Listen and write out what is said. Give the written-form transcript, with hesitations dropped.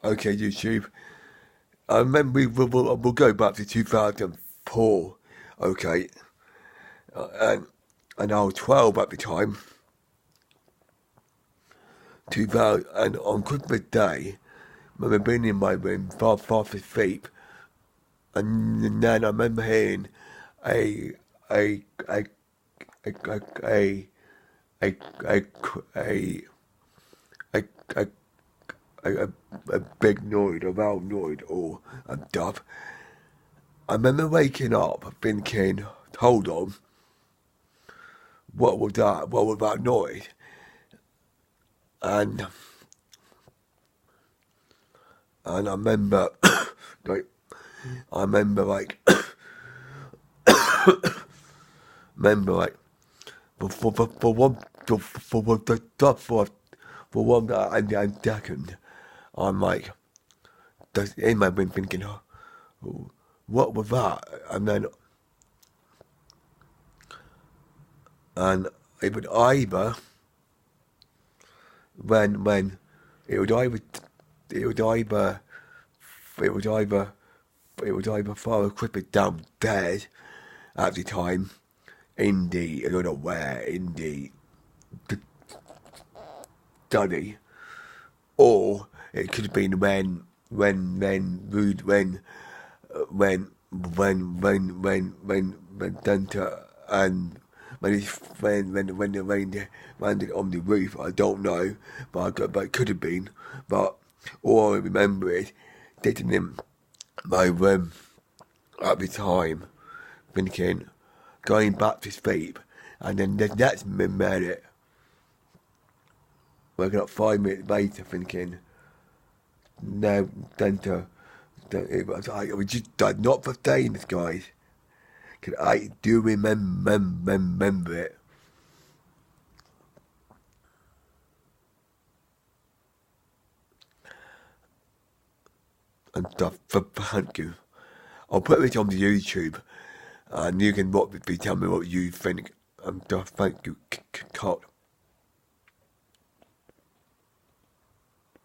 Okay, YouTube. I remember we'll go back to 2004. Okay, and I was 12 at the time. 2000, and on Christmas Day, I remember being in my room, fast asleep, and then I remember hearing a a a a a a a a a, a, a, a big noise, a loud noise, or a dove. I remember waking up thinking, hold on, what was that? What was that noise? And I remember, like, I remember like, remember like, for one, for one that I'm second, I'm like, just in my brain thinking, oh, what was that? And it would either when it would either it would either it would either it would either Father Crippet downstairs at the time in the I don't know where in the study, or it could have been when Danta and when the rain landed on the roof. I don't know, but it could have been. But all I remember is sitting in my room at the time, thinking, going back to sleep, and then the next minute, waking up 5 minutes later, thinking, no, Danta. It was just not for saying this, guys. Cause I do remember it. And stuff. Thank you. I'll put it on the YouTube, and you can tell me what you think. And stuff. Thank you, Carl.